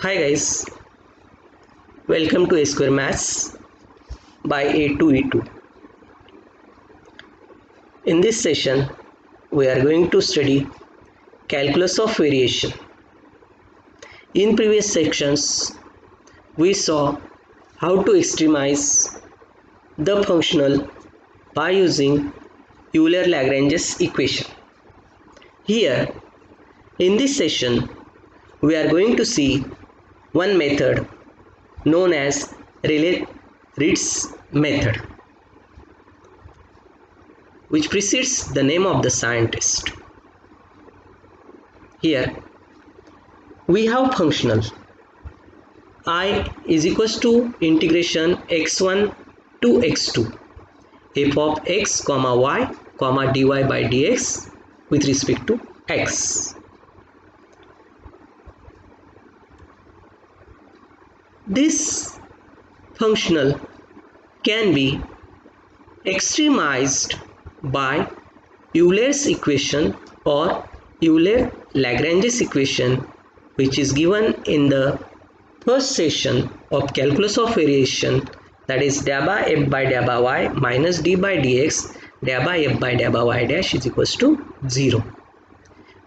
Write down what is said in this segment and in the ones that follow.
Hi guys, welcome to A Square Maths by A2E2. In this session, we are going to study calculus of variation. In previous sections, we saw how to extremize the functional by using Euler-Lagrange's equation. Here, in this session, we are going to see one method known as Rayleigh-Ritz method, which precedes the name of the scientist. Here we have functional I is equals to integration x1 to x2 f of x comma y comma dy by dx with respect to x. This functional can be extremized by Euler's equation or Euler-Lagrange's equation, which is given in the first session of calculus of variation, that is dA by f by dA by y minus d by dx dA by f by dA by y dash is equals to 0.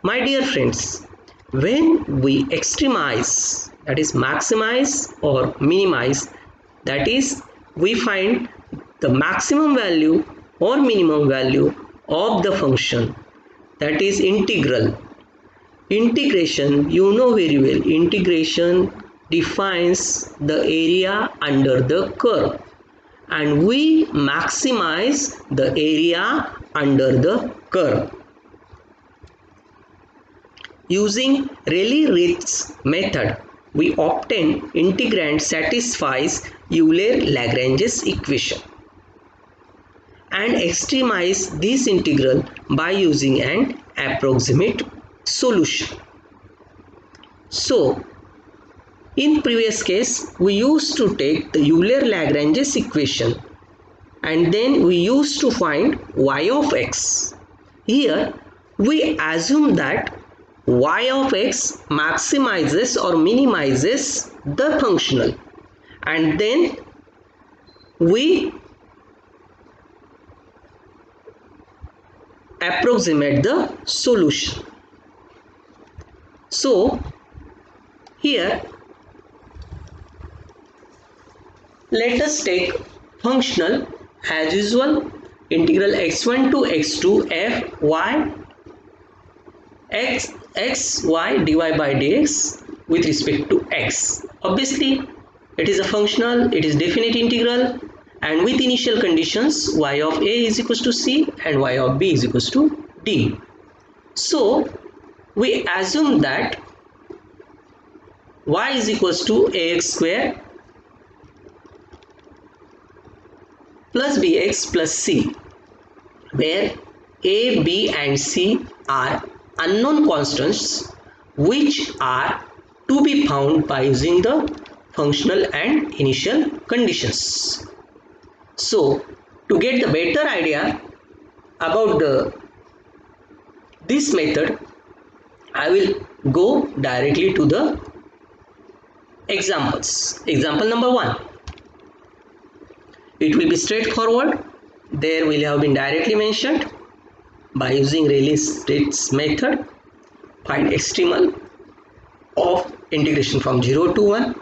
My dear friends, when we extremize, that is maximize or minimize, that is we find the maximum value or minimum value of the function, that is integral. Integration, you know very well, integration defines the area under the curve, and we maximize the area under the curve. Using Rayleigh-Ritz method, we obtain integrand satisfies Euler-Lagrange's equation and extremize this integral by using an approximate solution. So, in previous case, we used to take the Euler-Lagrange's equation and then we used to find y of x. Here, we assume that y of x maximizes or minimizes the functional, and then we approximate the solution. So here let us take functional as usual, integral x1 to x2 f y x y dy by dx with respect to x. Obviously it is a functional, it is definite integral, and with initial conditions y of a is equals to c and y of b is equals to d. So we assume that y is equals to ax square plus bx plus c, where a, b and c are unknown constants which are to be found by using the functional and initial conditions. So to get the better idea about this method, I will go directly to the examples. Example number 1. It will be straightforward. There will have been directly mentioned. By using Rayleigh-Ritz method, find extremal of integration from 0 to 1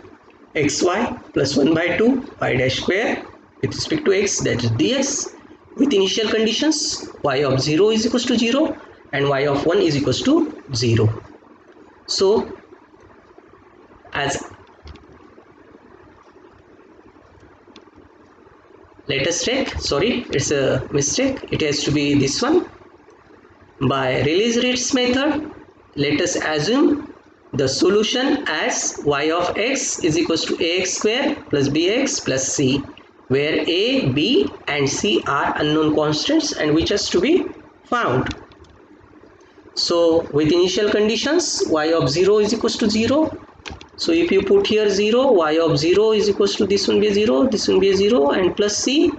xy plus 1 by 2 y dash square with respect to x, that is dx, with initial conditions y of 0 is equals to 0 and y of 1 is equals to 0. So as let us check, sorry, it's a mistake, it has to be this one. By Rayleigh-Ritz method, let us assume the solution as y of x is equals to ax square plus bx plus c, where a, b and c are unknown constants and which has to be found. So with initial conditions y of 0 is equals to 0. So if you put here 0, y of 0 is equals to this one be a 0, this one be a 0 and plus c.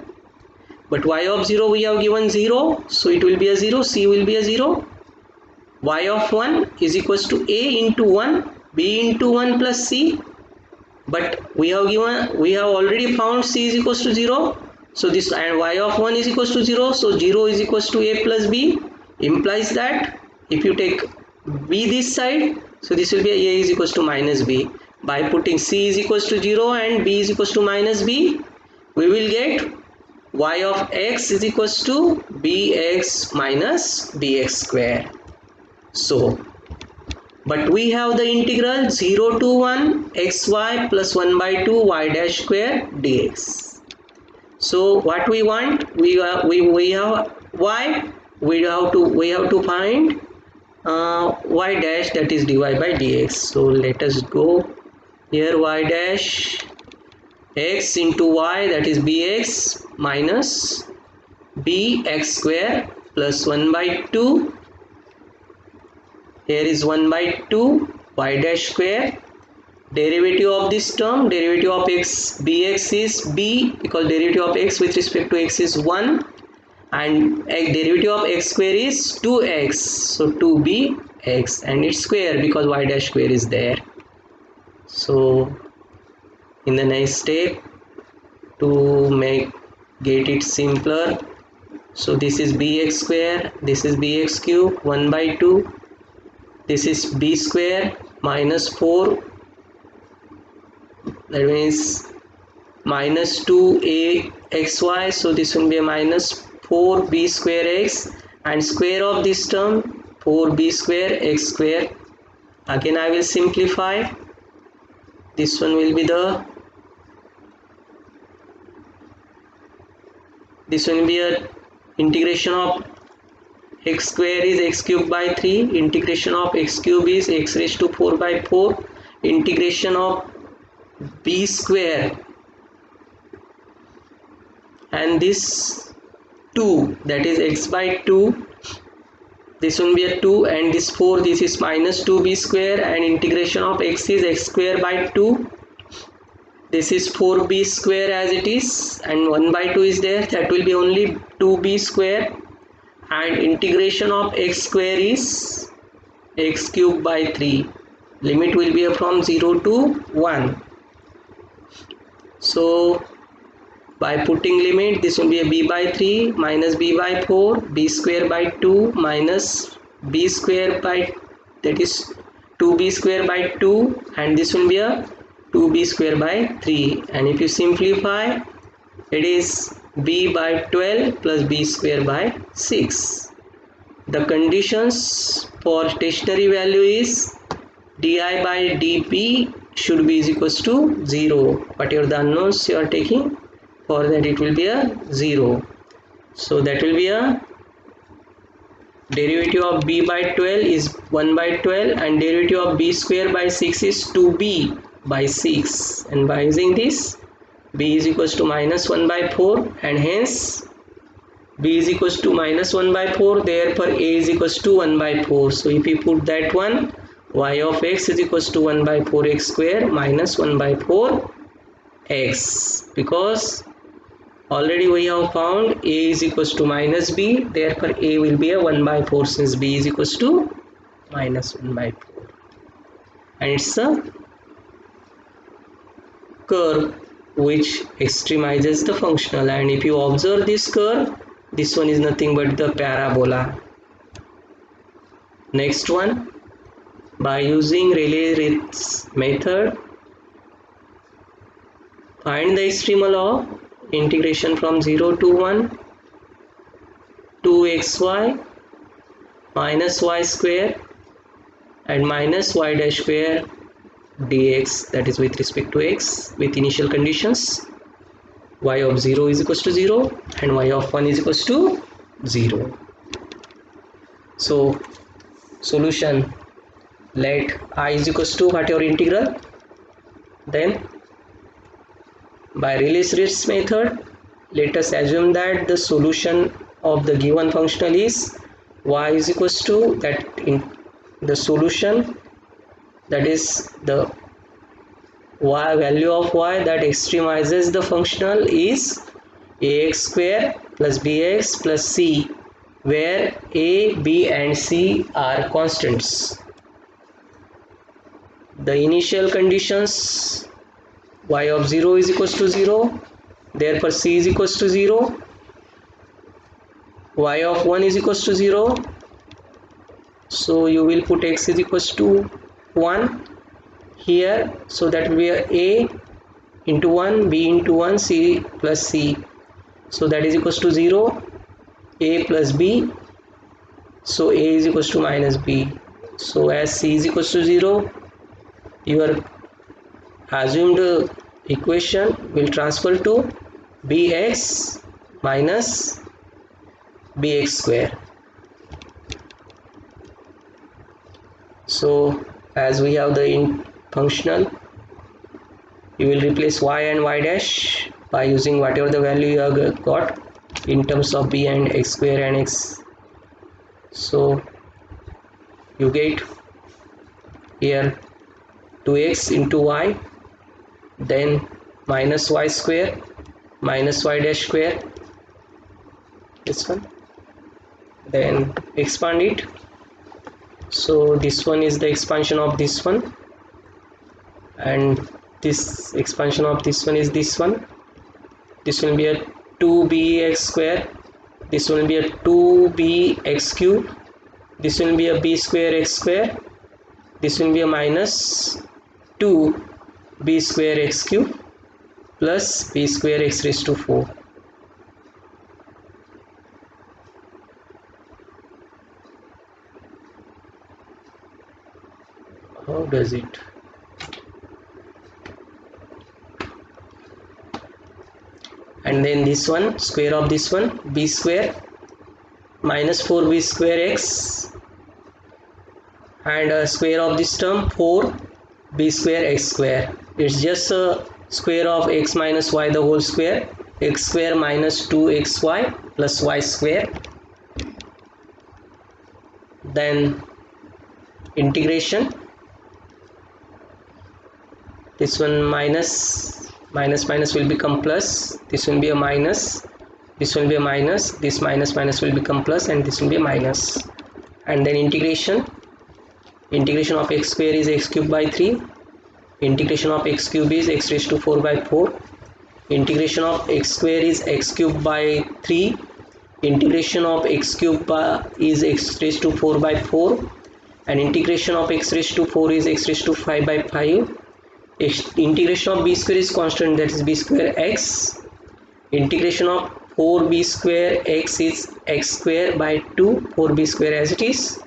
But y of 0 we have given 0, so it will be a 0, c will be a 0. Y of 1 is equals to a into 1 b into 1 plus c, but we have already found c is equals to 0, so this, and y of 1 is equals to 0, so 0 is equals to a plus b, implies that if you take b this side, so this will be a is equals to minus b. By putting c is equals to 0 and b is equals to minus b, we will get y of x is equals to bx minus bx square. So, but we have the integral 0 to 1 xy plus 1 by 2 y dash square dx. So what we want, we have y, we have to find y dash, that is dy by dx. So let us go here, y dash x into y, that is bx minus bx square plus 1 by 2, here is 1 by 2 y dash square, derivative of this term, derivative of x bx is b, because derivative of x with respect to x is 1, and derivative of x square is 2x, so 2bx, and it's square because y dash square is there. So in the next step, to get it simpler, so this is bx square, this is bx cube, 1 by 2, this is b square minus 4, that means minus 2axy, so this will be a minus 4b square x, and square of this term 4b square x square. Again I will simplify, this one will be a integration of x square is x cube by 3, integration of x cube is x raised to 4 by 4, integration of b square, and this 2, that is x by 2, this will be a 2, and this 4, this is minus 2b square, and integration of x is x square by 2, this is 4b square as it is, and 1 by 2 is there, that will be only 2b square, and integration of x square is x cube by 3, limit will be from 0 to 1. So by putting limit, this will be a b by 3 minus b by 4, b square by 2 minus b square by, that is 2b square by 2, and this will be a 2b square by 3, and if you simplify, it is b by 12 plus b square by 6. The conditions for stationary value is di by dp should be is equals to 0. Whatever the unknowns you are taking, for that it will be a 0. So that will be a derivative of b by 12 is 1 by 12, and derivative of b square by 6 is 2b by 6, and by using this, b is equals to minus 1 by 4, and hence b is equals to minus 1 by 4, therefore a is equals to 1 by 4. So if you put that one, y of x is equals to 1 by 4x square minus 1 by 4x, because already we have found a is equals to minus b, therefore a will be a 1 by 4 since b is equals to minus 1 by 4, and it's a curve which extremizes the functional. And if you observe this curve, this one is nothing but the parabola. Next one, by using Rayleigh-Ritz method, find the extremal of integration from 0 to 1 2xy minus y square and minus y dash square dx, that is with respect to x, with initial conditions y of 0 is equals to 0 and y of 1 is equals to 0. So solution, let I is equals to whatever integral, then by Rayleigh-Ritz method, let us assume that the solution of the given functional is y is equals to that in the solution, that is the y value of y that extremizes the functional is ax square plus bx plus c, where a, b and c are constants. the initial conditions, y of 0 is equals to 0, therefore c is equals to 0, y of 1 is equals to 0, so you will put x is equals to 1 here, so that will be a into 1, b into 1, c plus c, so that is equals to 0, a plus b, so a is equals to minus b. So as c is equals to 0, your assumed equation will transfer to bx minus bx square. So as we have the functional, you will replace y and y dash by using whatever the value you have got in terms of b and x square and x. So you get here 2x into y, then minus y square minus y dash square, this one, then expand it. So this one is the expansion of this one, and this expansion of this one is this one. This will be a 2bx square, this will be a 2bx cube, this will be a b square x square, this will be a minus 2b square x cube plus b square x raised to 4. How does it? And then this one, square of this one, b square minus 4b square x, and square of this term 4b square x square. It's just a square of x minus y the whole square, x square minus 2xy plus y square. Then integration, this one minus will become plus, this will be a minus, this will be a minus, this minus will become plus, and this will be a minus. And then integration of x square is x cube by 3, integration of x cube is x raised to 4 by 4, integration of x square is x cube by 3, integration of x cube is x raised to 4 by 4, and integration of x raised to 4 is x raised to 5 by 5. Integration of b square is constant, that is b square x. Integration of 4b square x is x square by 2, 4b square as it is,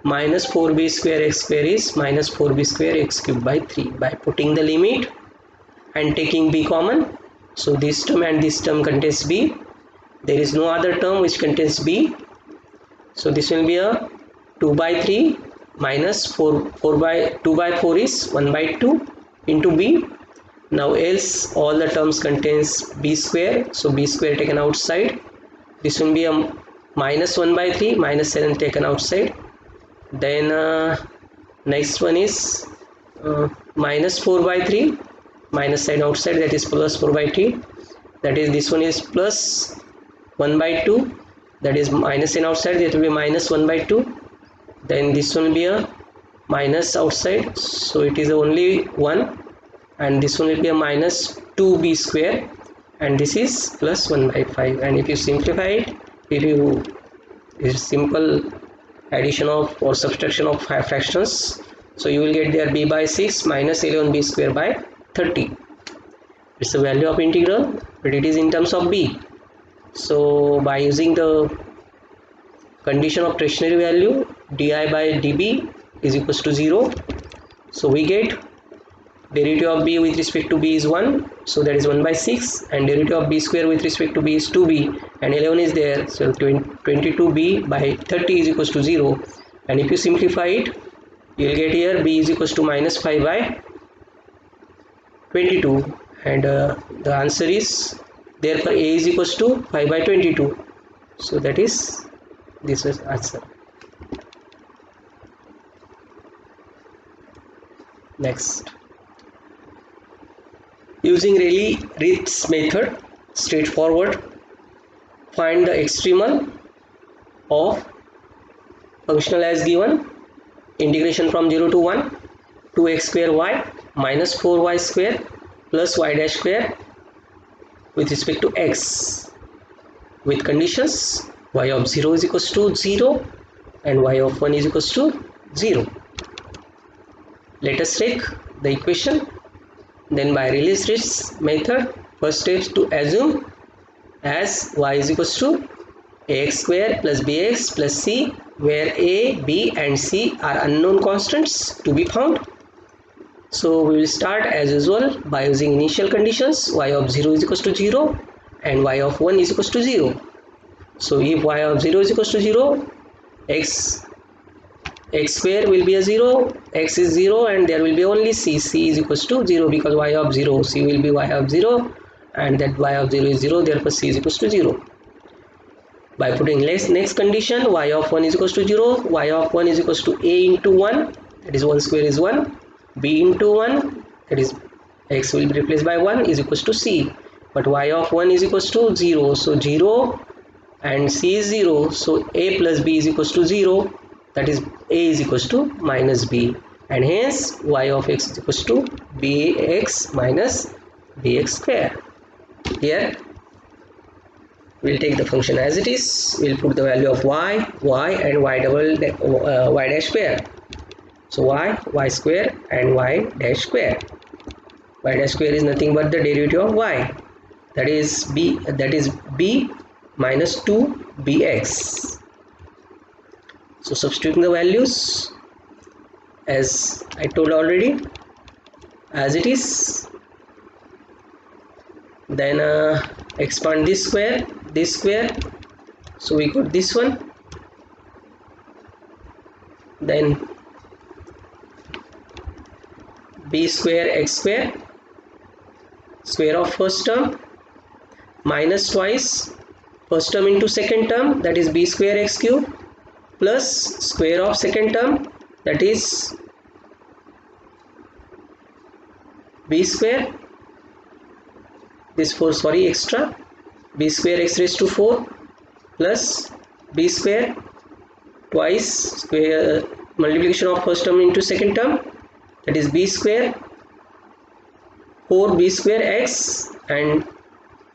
minus 4b square x square is minus 4b square x cube by 3. By putting the limit and taking b common, so this term and this term contains b, there is no other term which contains b, so this will be a 2 by 3 minus 4 by 2 by 4 is 1 by 2 into b. Now else all the terms contains b square, so b square taken outside, this will be a minus 1 by 3 minus 7 taken outside. Then next one is minus 4 by 3 minus sign outside, that is plus 4 by 3, that is this one is plus 1 by 2, that is minus sign outside, that will be minus 1 by 2. Then this one will be a minus outside, so it is only 1, and this one will be a minus 2b square, and this is plus 1 by 5. And if you simplify it, if you is simple addition of or subtraction of 5 fractions, so you will get there b by 6 minus 11b square by 30. It's the value of integral, but it is in terms of b. So by using the condition of tertiary value, di by db is equals to 0, so we get derivative of b with respect to b is 1, so that is 1 by 6, and derivative of b square with respect to b is 2b, and 11 is there, so 22b by 30 is equals to 0. And if you simplify it, you will get here b is equals to minus 5 by 22, and the answer is, therefore a is equals to 5 by 22, so that is this is answer. Next, using Rayleigh-Ritz method, straightforward, find the extremal of functional as given, integration from 0 to 1, 2x square y minus 4y square plus y dash square with respect to x with conditions y of 0 is equals to 0 and y of 1 is equals to 0. Let us take the equation. Then by Rayleigh-Ritz method, first step is to assume as y is equals to ax square plus bx plus c, where a, b and c are unknown constants to be found. So we will start as usual by using initial conditions. Y of 0 is equals to 0 and y of 1 is equals to 0. So if y of 0 is equals to 0, x square will be a 0, x is 0 and there will be only c. C is equals to 0 because y of 0, c will be y of 0 and that y of 0 is 0, therefore c is equals to 0. By putting next condition, y of 1 is equals to 0, y of 1 is equals to a into 1, that is 1 square is 1, b into 1, that is x will be replaced by 1 is equals to c. But y of 1 is equals to 0, so 0 and c is 0, so a plus b is equals to 0, that is a is equals to minus b, and hence y of x is equals to bx minus bx square. Here we'll take the function as it is. We'll put the value of y and y dash square. So y square and y dash square. Y dash square is nothing but the derivative of y, that is b minus 2bx. So substituting the values as I told already as it is, then expand this square, so we got this one, then b square x square, square of first term minus twice first term into second term, that is b square x cube, plus square of second term, that is b square, this 4 sorry extra, b square x raised to 4 plus b square twice square multiplication of first term into second term, that is b square 4b square x and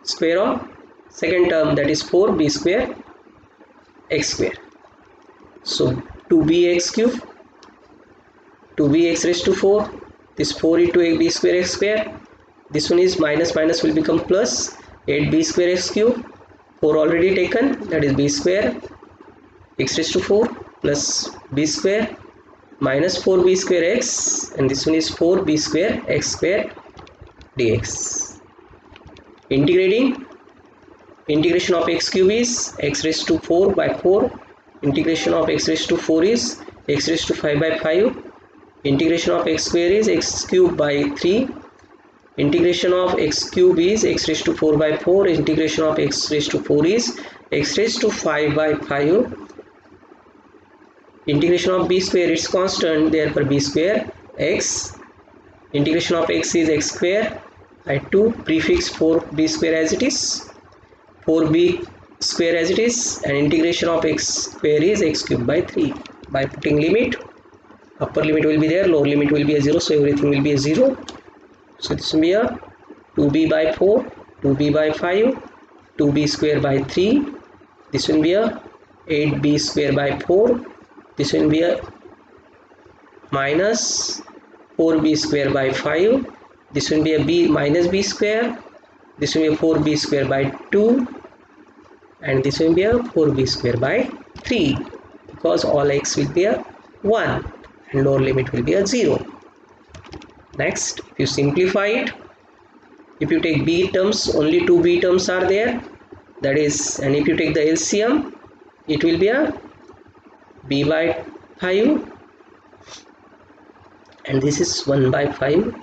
square of second term, that is 4b square x square. So 2bx cube, 2bx raised to 4, this 4 into a b square x square, this one is minus will become plus, 8b square x cube, 4 already taken, that is b square x raised to 4 plus b square minus 4b square x, and this one is 4b square x square dx. Integrating, integration of x cube is x raised to 4 by 4, integration of x raised to 4 is x raised to 5 by 5, integration of x square is x cube by 3, integration of x cube is x raised to 4 by 4, integration of x raised to 4 is x raised to 5 by 5, integration of b square is constant, therefore b square x, integration of x is x square, I 2 prefix 4b square as it is, 4b square as it is, and integration of x square is x cube by 3. By putting limit, upper limit will be there, lower limit will be a 0, so everything will be a 0. So this will be a 2b by 4, 2b by 5, 2b square by 3, this will be a 8b square by 4, this will be a minus 4b square by 5, this will be a b minus b square, this will be a 4b square by 2, and this will be a 4b square by 3, because all x will be a 1 and lower limit will be a 0. Next, if you simplify it, if you take b terms, only 2 b terms are there, that is, and if you take the LCM, it will be a b by 5 and this is 1 by 5.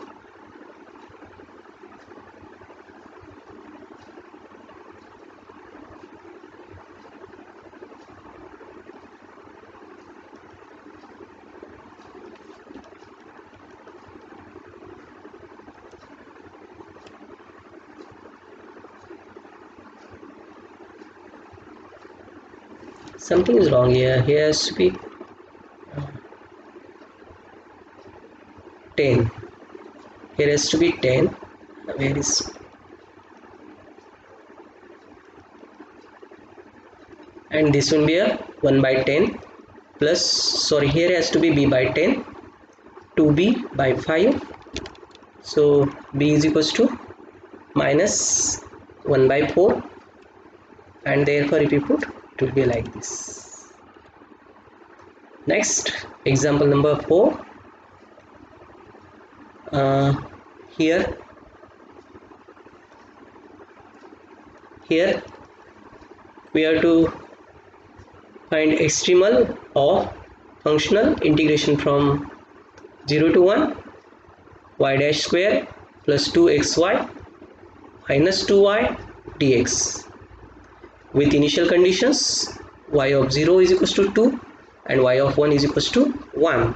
Something is wrong here. Here has to be 10. Here has to be 10. Where is, and this will be a 1 by 10 plus, sorry, here has to be b by 10, 2b by 5. So b is equals to minus 1 by 4, and therefore if you put, it will be like this. Next, example number 4. Here we have to find extremal of functional integration from 0 to 1 y dash square plus 2xy minus 2y dx with initial conditions y of 0 is equals to 2 and y of 1 is equals to 1.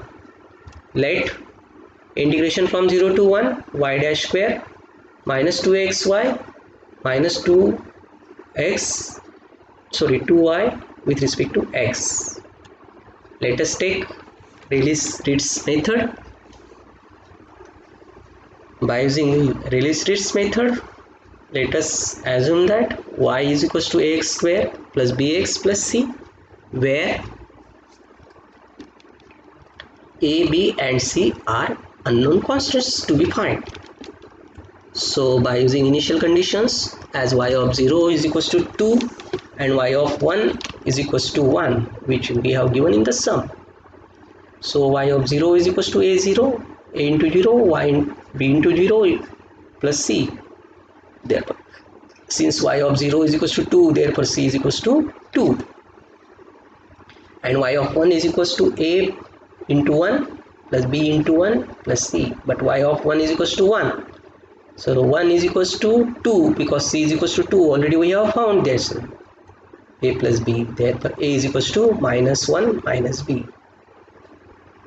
Let integration from 0 to 1 y dash square minus 2xy minus 2y with respect to x. Let us take Rayleigh-Ritz method. By using Rayleigh-Ritz method, let us assume that y is equals to ax square plus bx plus c, where a, b and c are unknown constants to be found. So by using initial conditions, as y of 0 is equals to 2 and y of 1 is equals to 1, which we have given in the sum. So y of 0 is equals to a0, a into 0, b into 0 plus c. Therefore, since y of 0 is equals to 2, therefore c is equals to 2. And y of 1 is equals to a into 1 plus b into 1 plus c. But y of 1 is equals to 1. So 1 is equals to 2 because c is equals to 2. Already we have found this. A plus b. Therefore a is equals to minus 1 minus b.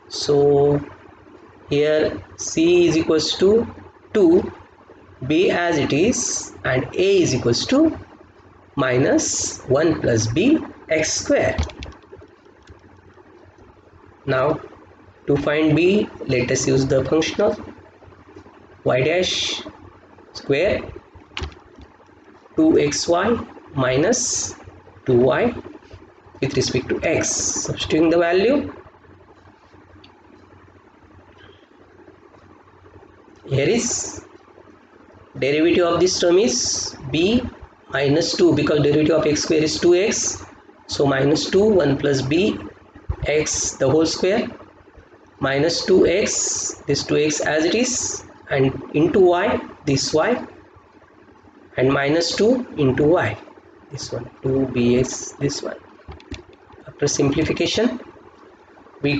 So here c is equals to 2, b as it is, and a is equals to minus 1 plus b x square. Now to find b, let us use the functional y dash square 2xy minus 2y with respect to x. Substituting the value, here is derivative of this term is b minus 2, because derivative of x square is 2x. So minus 2, 1 plus b x the whole square minus 2x, this 2x as it is, and into y, this y, and minus 2 into y, this one, 2bx, this one. After simplification,